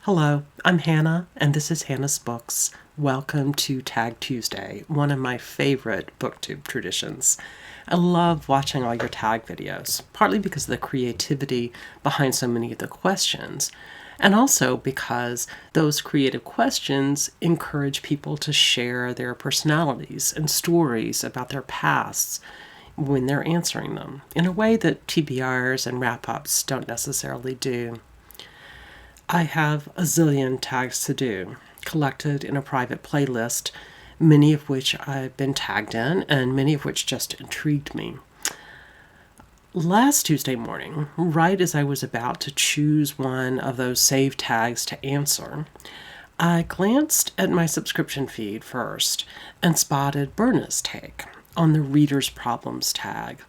Hello, I'm Hannah, and this is Hannah's Books. Welcome to Tag Tuesday, one of my favorite booktube traditions. I love watching all your tag videos, partly because of the creativity behind so many of the questions, and also because those creative questions encourage people to share their personalities and stories about their pasts when they're answering them, in a way that TBRs and wrap-ups don't necessarily do. I have a zillion tags to do, collected in a private playlist, many of which I've been tagged in, and many of which just intrigued me. Last Tuesday morning, right as I was about to choose one of those saved tags to answer, I glanced at my subscription feed first and spotted Berna's take on the Reader's Problems tag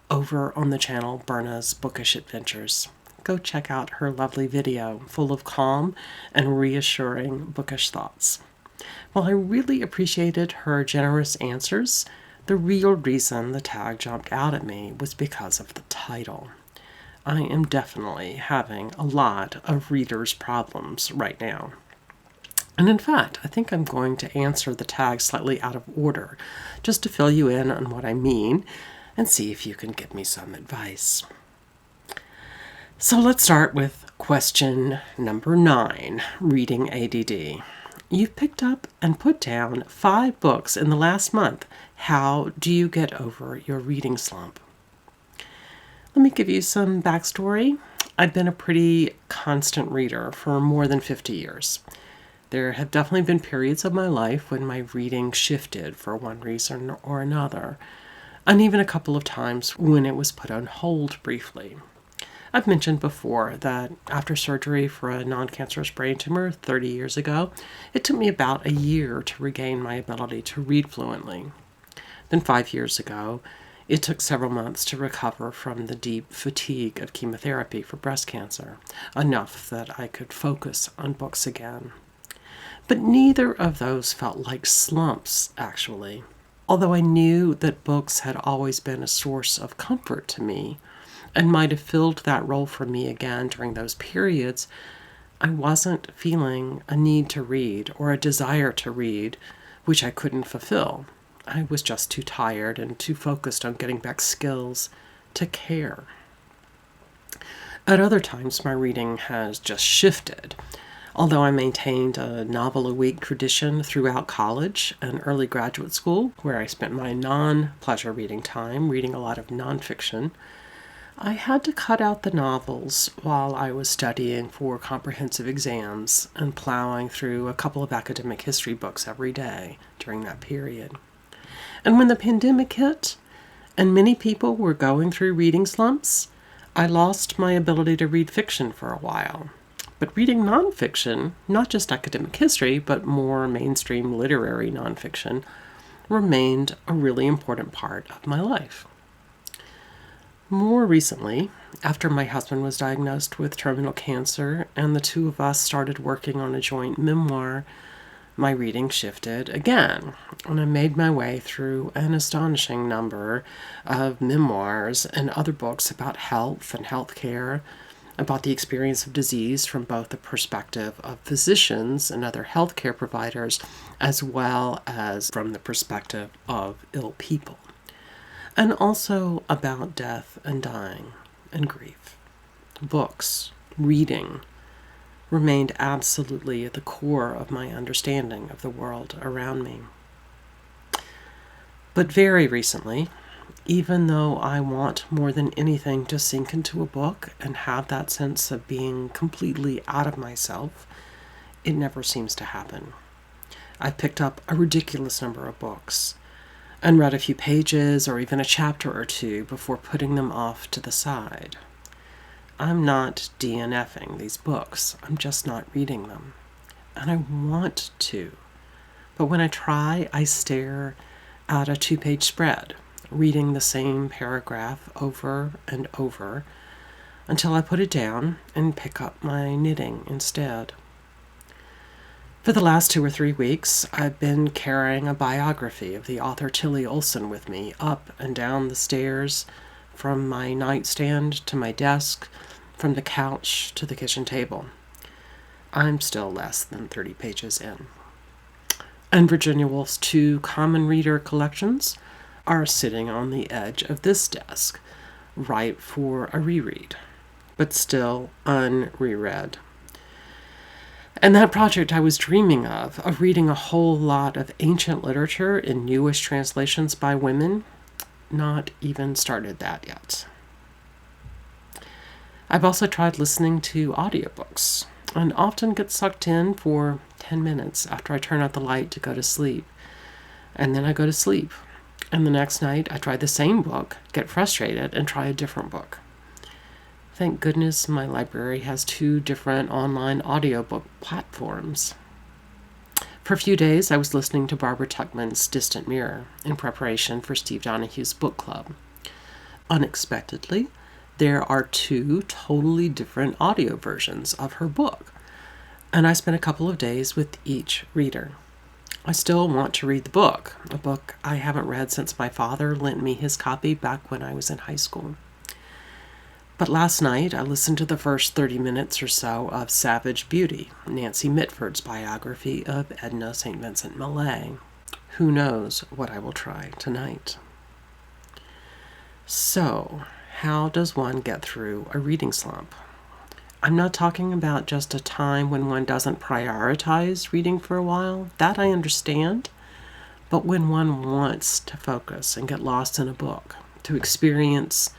over on the channel Berna's Bookish Adventures. Go check out her lovely video full of calm and reassuring bookish thoughts. While I really appreciated her generous answers, the real reason the tag jumped out at me was because of the title. I am definitely having a lot of reader's problems right now. And in fact, I think I'm going to answer the tag slightly out of order, just to fill you in on what I mean and see if you can give me some advice. So let's start with question number 9, reading ADD. You've picked up and put down 5 books in the last month. How do you get over your reading slump? Let me give you some backstory. I've been a pretty constant reader for more than 50 years. There have definitely been periods of my life when my reading shifted for one reason or another, and even a couple of times when it was put on hold briefly. I've mentioned before that after surgery for a non-cancerous brain tumor 30 years ago, it took me about a year to regain my ability to read fluently. Then 5 years ago, it took several months to recover from the deep fatigue of chemotherapy for breast cancer, enough that I could focus on books again. But neither of those felt like slumps, actually. Although I knew that books had always been a source of comfort to me, and might have filled that role for me again during those periods, I wasn't feeling a need to read or a desire to read, which I couldn't fulfill. I was just too tired and too focused on getting back skills to care. At other times, my reading has just shifted. Although I maintained a novel-a-week tradition throughout college and early graduate school, where I spent my non-pleasure reading time reading a lot of nonfiction, I had to cut out the novels while I was studying for comprehensive exams and plowing through a couple of academic history books every day during that period. And when the pandemic hit, and many people were going through reading slumps, I lost my ability to read fiction for a while. But reading nonfiction, not just academic history, but more mainstream literary nonfiction, remained a really important part of my life. More recently, after my husband was diagnosed with terminal cancer and the two of us started working on a joint memoir, my reading shifted again, and I made my way through an astonishing number of memoirs and other books about health and healthcare, about the experience of disease from both the perspective of physicians and other healthcare providers, as well as from the perspective of ill people, and also about death and dying and grief. Books, reading, remained absolutely at the core of my understanding of the world around me. But very recently, even though I want more than anything to sink into a book and have that sense of being completely out of myself, it never seems to happen. I've picked up a ridiculous number of books and read a few pages or even a chapter or two before putting them off to the side. I'm not DNFing these books. I'm just not reading them. And I want to. But when I try, I stare at a 2-page spread, reading the same paragraph over and over until I put it down and pick up my knitting instead. For the last 2 or 3 weeks, I've been carrying a biography of the author Tilly Olson with me up and down the stairs, from my nightstand to my desk, from the couch to the kitchen table. I'm still less than 30 pages in. And Virginia Woolf's 2 common reader collections are sitting on the edge of this desk, ripe for a reread, but still unreread. And that project I was dreaming of reading a whole lot of ancient literature in newish translations by women, not even started that yet. I've also tried listening to audiobooks and often get sucked in for 10 minutes after I turn out the light to go to sleep. And then I go to sleep. And the next night I try the same book, get frustrated, and try a different book. Thank goodness my library has 2 different online audiobook platforms. For a few days I was listening to Barbara Tuchman's Distant Mirror in preparation for Steve Donahue's book club. Unexpectedly, there are 2 totally different audio versions of her book, and I spent a couple of days with each reader. I still want to read the book, a book I haven't read since my father lent me his copy back when I was in high school. But last night I listened to the first 30 minutes or so of Savage Beauty, Nancy Mitford's biography of Edna St. Vincent Millay. Who knows what I will try tonight. So, how does one get through a reading slump? I'm not talking about just a time when one doesn't prioritize reading for a while. That I understand. But when one wants to focus and get lost in a book, to experience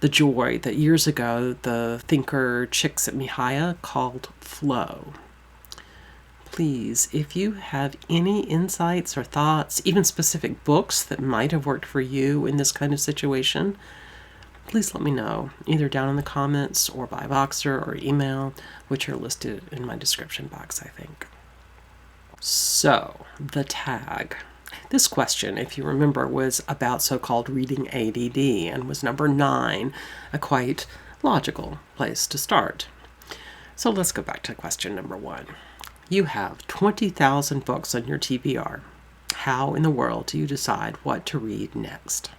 the joy that years ago the thinker Csikszentmihalyi called flow. Please, if you have any insights or thoughts, even specific books that might have worked for you in this kind of situation, please let me know, either down in the comments or by Voxer or email, which are listed in my description box, I think. So, the tag. This question, if you remember, was about so-called reading ADD and was number 9, a quite logical place to start. So let's go back to question number 1. You have 20,000 books on your TBR. How in the world do you decide what to read next?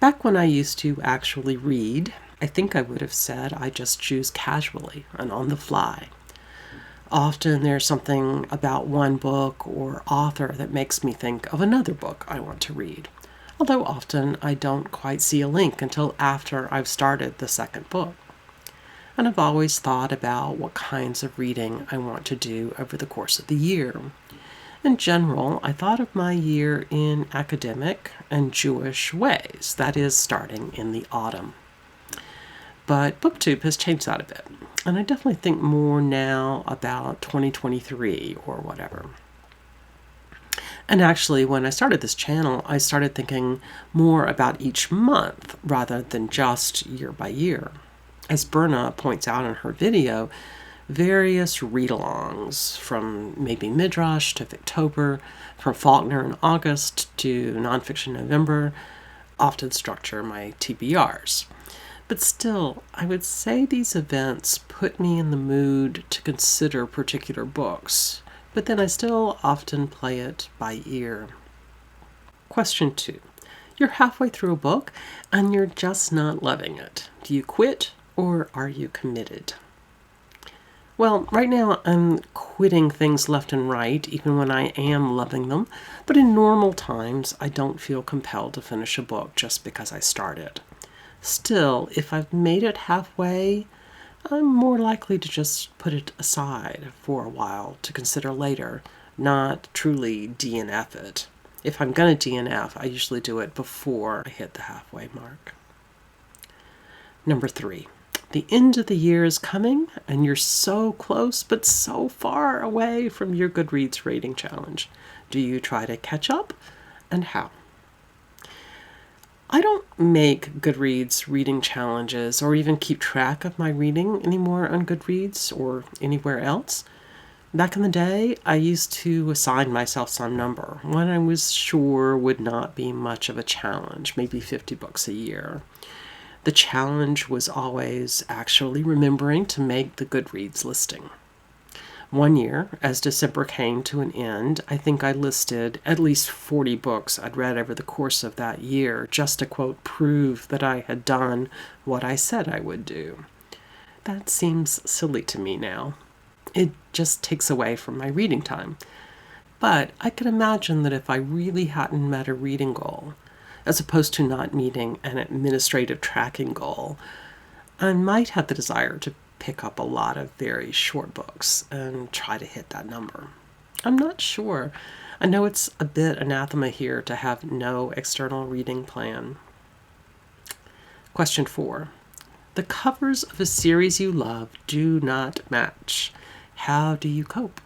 Back when I used to actually read, I think I would have said I just choose casually and on the fly. Often there's something about one book or author that makes me think of another book I want to read, although often I don't quite see a link until after I've started the second book. And I've always thought about what kinds of reading I want to do over the course of the year. In general, I thought of my year in academic and Jewish ways, that is, starting in the autumn. But BookTube has changed that a bit, and I definitely think more now about 2023 or whatever. And actually, when I started this channel, I started thinking more about each month rather than just year by year. As Berna points out in her video, various read-alongs, from maybe Midrash to Victober, from Faulkner in August to Nonfiction November, often structure my TBRs. But still, I would say these events put me in the mood to consider particular books, but then I still often play it by ear. Question 2. You're halfway through a book and you're just not loving it. Do you quit or are you committed? Well, right now I'm quitting things left and right, even when I am loving them, but in normal times I don't feel compelled to finish a book just because I started. Still, if I've made it halfway, I'm more likely to just put it aside for a while to consider later, not truly DNF it. If I'm going to DNF, I usually do it before I hit the halfway mark. Number 3. The end of the year is coming, and you're so close but so far away from your Goodreads rating challenge. Do you try to catch up, and how? I don't make Goodreads reading challenges or even keep track of my reading anymore on Goodreads or anywhere else. Back in the day, I used to assign myself some number, one I was sure would not be much of a challenge, maybe 50 books a year. The challenge was always actually remembering to make the Goodreads listing. One year, as December came to an end, I think I listed at least 40 books I'd read over the course of that year, just to, quote, prove that I had done what I said I would do. That seems silly to me now. It just takes away from my reading time. But I can imagine that if I really hadn't met a reading goal, as opposed to not meeting an administrative tracking goal, I might have the desire to pick up a lot of very short books and try to hit that number. I'm not sure. I know it's a bit anathema here to have no external reading plan. Question 4. The covers of a series you love do not match. How do you cope?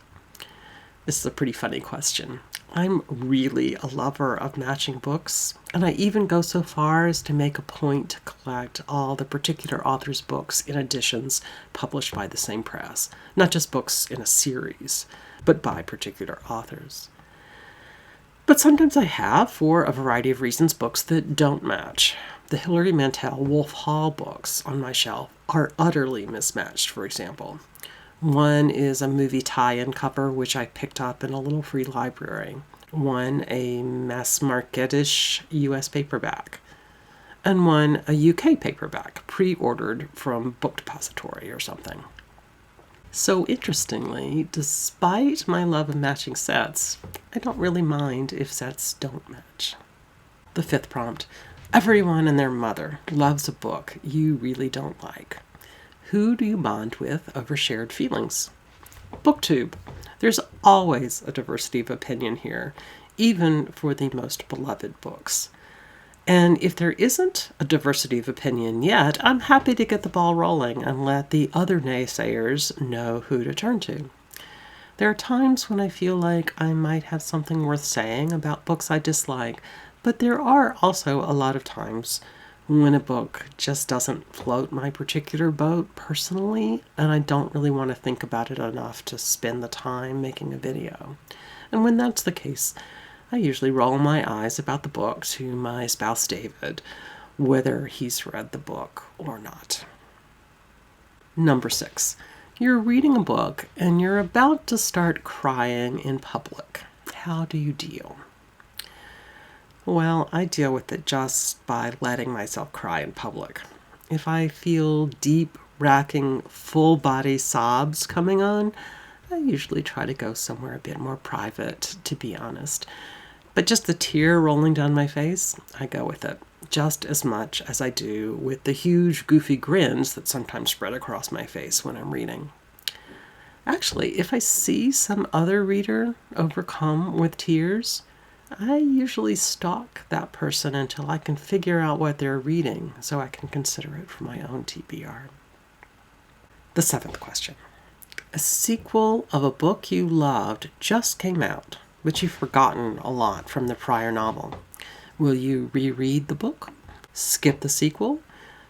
This is a pretty funny question. I'm really a lover of matching books, and I even go so far as to make a point to collect all the particular author's books in editions published by the same press. Not just books in a series, but by particular authors. But sometimes I have, for a variety of reasons, books that don't match. The Hilary Mantel Wolf Hall books on my shelf are utterly mismatched, for example. One is a movie tie-in cover, which I picked up in a little free library. One, a mass-market-ish U.S. paperback. And one, a UK paperback, pre-ordered from Book Depository or something. So interestingly, despite my love of matching sets, I don't really mind if sets don't match. The 5th prompt. Everyone and their mother loves a book you really don't like. Who do you bond with over shared feelings? BookTube. There's always a diversity of opinion here, even for the most beloved books. And if there isn't a diversity of opinion yet, I'm happy to get the ball rolling and let the other naysayers know who to turn to. There are times when I feel like I might have something worth saying about books I dislike, but there are also a lot of times when a book just doesn't float my particular boat personally, and I don't really want to think about it enough to spend the time making a video. And when that's the case, I usually roll my eyes about the book to my spouse David, whether he's read the book or not. Number 6. You're reading a book and you're about to start crying in public. How do you deal? Well, I deal with it just by letting myself cry in public. If I feel deep, racking, full-body sobs coming on, I usually try to go somewhere a bit more private, to be honest. But just the tear rolling down my face, I go with it, just as much as I do with the huge, goofy grins that sometimes spread across my face when I'm reading. Actually, if I see some other reader overcome with tears, I usually stalk that person until I can figure out what they're reading so I can consider it for my own TBR. The 7th question. A sequel of a book you loved just came out, but you've forgotten a lot from the prior novel. Will you reread the book? Skip the sequel?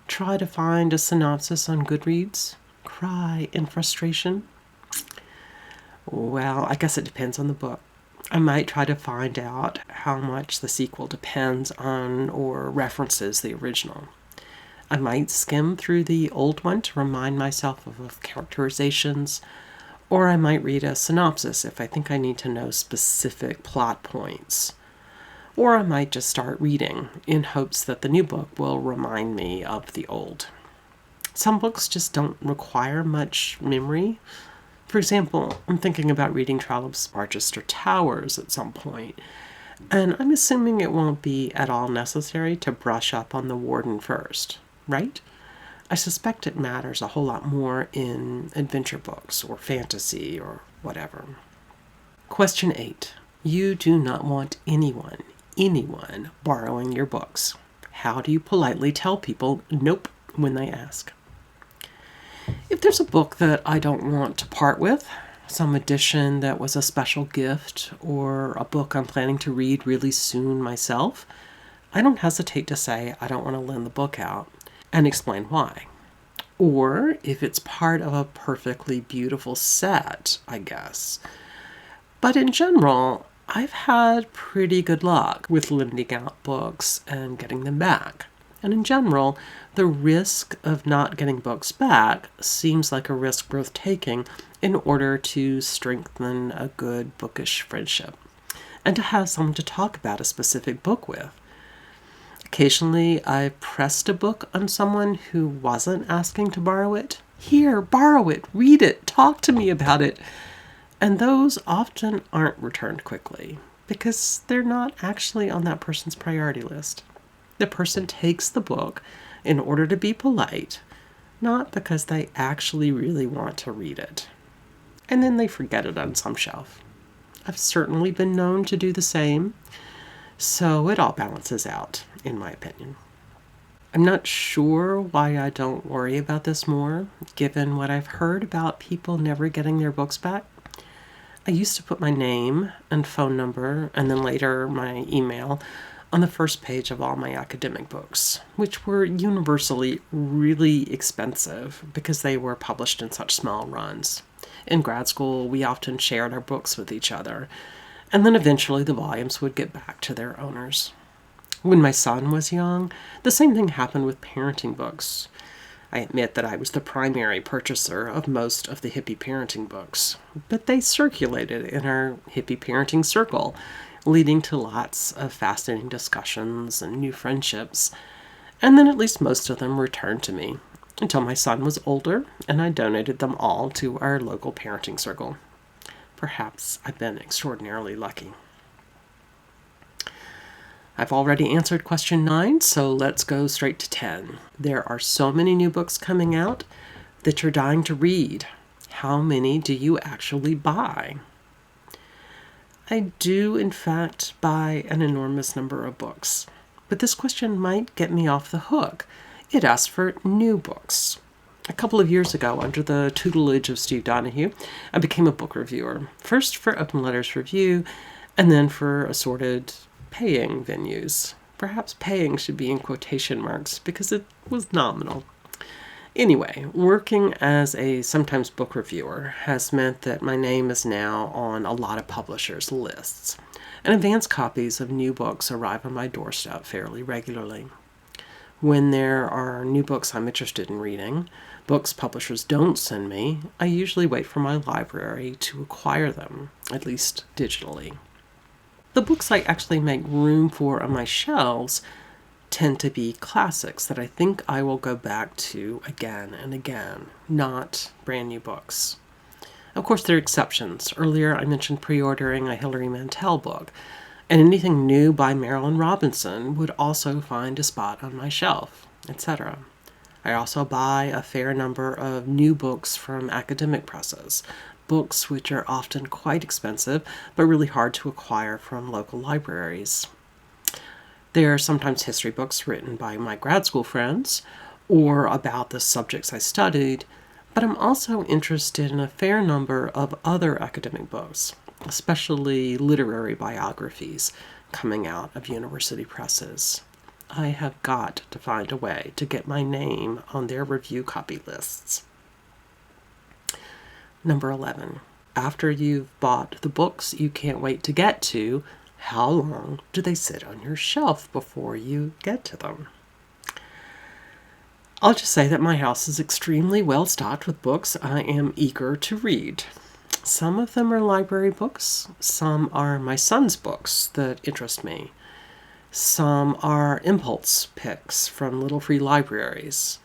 Try to find a synopsis on Goodreads? Cry in frustration? Well, I guess it depends on the book. I might try to find out how much the sequel depends on or references the original. I might skim through the old one to remind myself of characterizations, or I might read a synopsis if I think I need to know specific plot points. Or I might just start reading in hopes that the new book will remind me of the old. Some books just don't require much memory. For example, I'm thinking about reading Trollope's Barchester Towers at some point, and I'm assuming it won't be at all necessary to brush up on the warden first, right? I suspect it matters a whole lot more in adventure books or fantasy or whatever. Question 8. You do not want anyone borrowing your books. How do you politely tell people nope when they ask? If there's a book that I don't want to part with, some edition that was a special gift, or a book I'm planning to read really soon myself, I don't hesitate to say I don't want to lend the book out and explain why. Or if it's part of a perfectly beautiful set, I guess. But in general, I've had pretty good luck with lending out books and getting them back. And in general, the risk of not getting books back seems like a risk worth taking in order to strengthen a good bookish friendship and to have someone to talk about a specific book with. Occasionally, I've pressed a book on someone who wasn't asking to borrow it, Here, borrow it, read it, talk to me about it. And those often aren't returned quickly because they're not actually on that person's priority list. The person takes the book in order to be polite, not because they actually really want to read it. And then they forget it on some shelf. I've certainly been known to do the same, so it all balances out, in my opinion. I'm not sure why I don't worry about this more, given what I've heard about people never getting their books back. I used to put my name and phone number, and then later my email, on the first page of all my academic books, which were universally really expensive because they were published in such small runs. In grad school, we often shared our books with each other, and then eventually the volumes would get back to their owners. When my son was young, the same thing happened with parenting books. I admit that I was the primary purchaser of most of the hippie parenting books, but they circulated in our hippie parenting circle, leading to lots of fascinating discussions and new friendships, and then at least most of them returned to me until my son was older and I donated them all to our local parenting circle. Perhaps I've been extraordinarily lucky. I've already answered question 9, so let's go straight to 10. There are so many new books coming out that you're dying to read. How many do you actually buy? I do, in fact, buy an enormous number of books, but this question might get me off the hook. It asks for new books. A couple of years ago, under the tutelage of Steve Donahue, I became a book reviewer, first for Open Letters Review, and then for assorted paying venues. Perhaps paying should be in quotation marks because it was nominal. Anyway, working as a sometimes book reviewer has meant that my name is now on a lot of publishers' lists, and advance copies of new books arrive on my doorstep fairly regularly. When there are new books I'm interested in reading, books publishers don't send me, I usually wait for my library to acquire them, at least digitally. The books I actually make room for on my shelves tend to be classics that I think I will go back to again and again, not brand new books. Of course, there are exceptions. Earlier, I mentioned pre-ordering a Hilary Mantel book, and anything new by Marilynne Robinson would also find a spot on my shelf, etc. I also buy a fair number of new books from academic presses, books which are often quite expensive but really hard to acquire from local libraries. There are sometimes history books written by my grad school friends or about the subjects I studied, but I'm also interested in a fair number of other academic books, especially literary biographies coming out of university presses. I have got to find a way to get my name on their review copy lists. Number 11. After you've bought the books you can't wait to get to, how long do they sit on your shelf before you get to them? I'll just say that my house is extremely well stocked with books I am eager to read. Some of them are library books, some are my son's books that interest me. Some are impulse picks from little free libraries.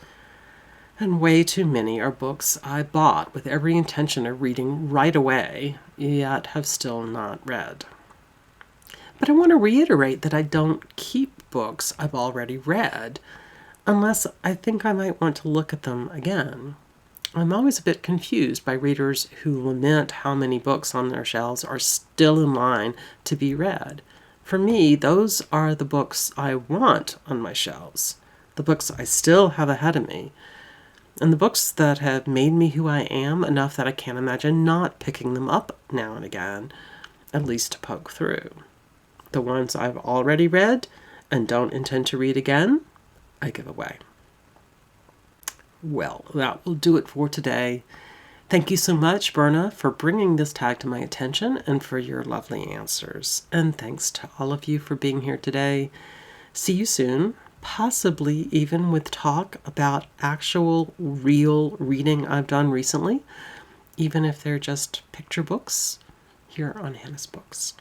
And way too many are books I bought with every intention of reading right away, yet have still not read. But I want to reiterate that I don't keep books I've already read, unless I think I might want to look at them again. I'm always a bit confused by readers who lament how many books on their shelves are still in line to be read. For me, those are the books I want on my shelves, the books I still have ahead of me, and the books that have made me who I am enough that I can't imagine not picking them up now and again, at least to poke through. The ones I've already read and don't intend to read again, I give away. Well, that will do it for today. Thank you so much, Berna, for bringing this tag to my attention and for your lovely answers. And thanks to all of you for being here today. See you soon, possibly even with talk about actual, real reading I've done recently, even if they're just picture books, here on Hannah's Books.